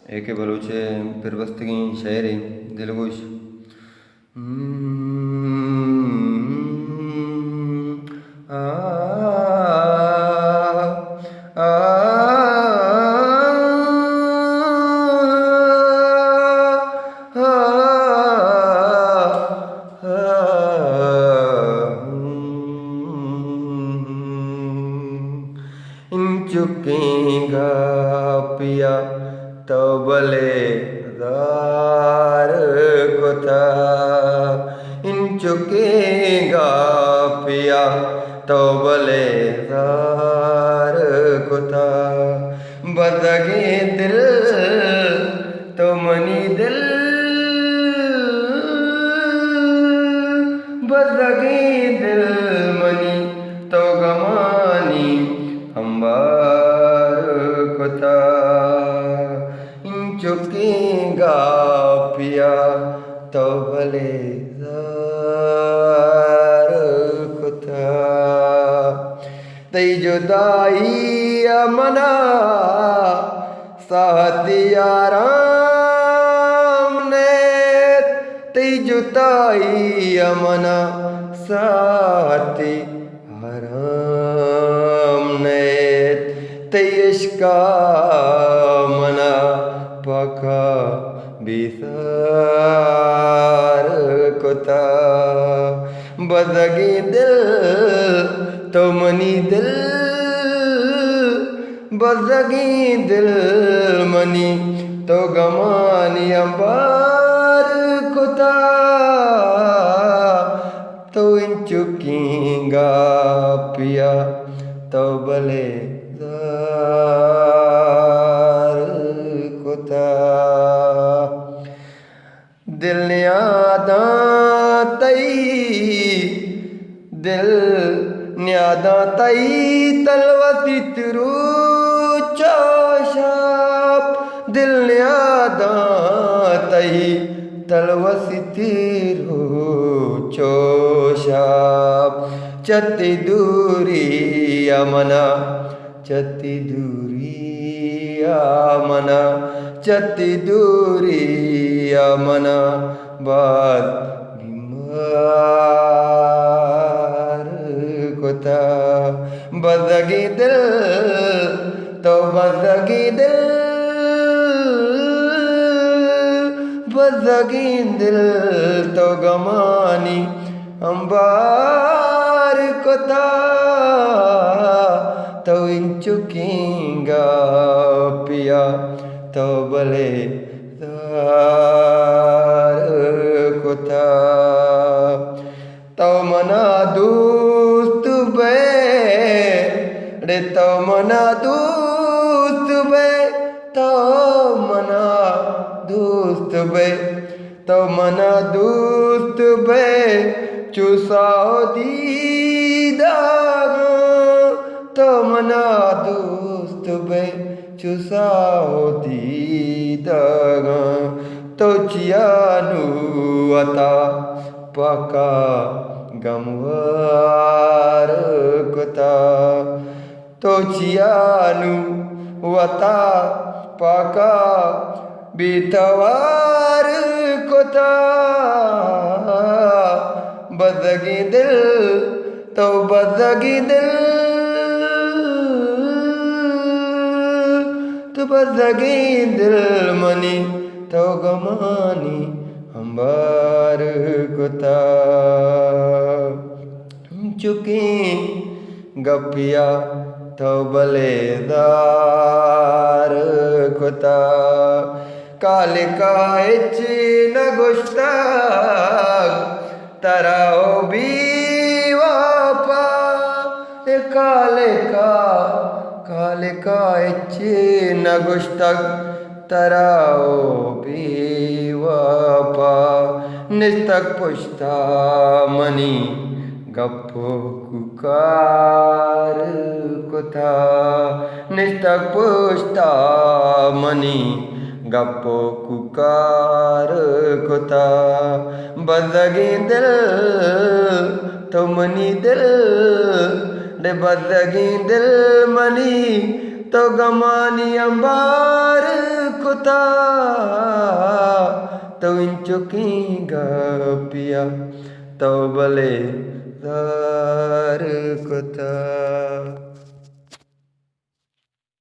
एक बलूचे फिर बस्तगी शायरी दिलगोश। आ आ चुकेगा पिया तो भले दार को था। इन चुकेगा पिया तो भले दार को था। बदगे दिल तो मनी दिल, बदगे दिल मनी तो गमानी अंबार को था। इन चुकेगा पिया तो भले ज़ार को था। तई जुदाई अमना साथी आराम ने, तई जुदाई अमना साथी आराम ने। तई इश्का मना पका बिसार को था। बदगी दिल तो मनी दिल, बदगी दिल मनी तो गमानी अंबार को था। तो इन चुकेगा पिया तो भले ज़ार को था। दिल ने आदा तई, दिल ने आदा तई तलवती तिरू चोशाप। दिल ने आदा तई तलवसी तिरू चोशाप। चती दूरी अमना, चती दूरी अमना, चती दूरी अमना बात बीमार को था। बदगी दिल तो बदगी दिल, बदगी दिल तो गमानी अंबार को था। तो इन चुकेगा पिया तो भले ज़ार को था। तो मना दोस्त बे रे, तो मना दोस्त बे, तो मना दोस्त बे, तो मना दोस्त बे चुसाओ दीदा। तो मना दोस्त बे चुसाओ दीदा। तो चियानु अता पका गमवार को था। तो चियानु अता पका बीतवार को था। बदगी दिल तो बदगी दिल, तो बदगी दिल मनी तो गमानी अंबार को था। चुकी गपिया तो भले ज़ार को था। काले काच न गुश्ताग तराओ भी वापा। काले का इच्छे न गुश्ताग तराओ भी वापा। निस्तक पुश्ता मनी गप्पो कुकार को था। निस्तक पुश्ता मनी गप्पो कुकार को था। बदगी दिल तो मनी दिल, दे बदगी दिल मनी तो गमानी अंबार को कथा तो इन चुकी पिया तो भले दार कथा।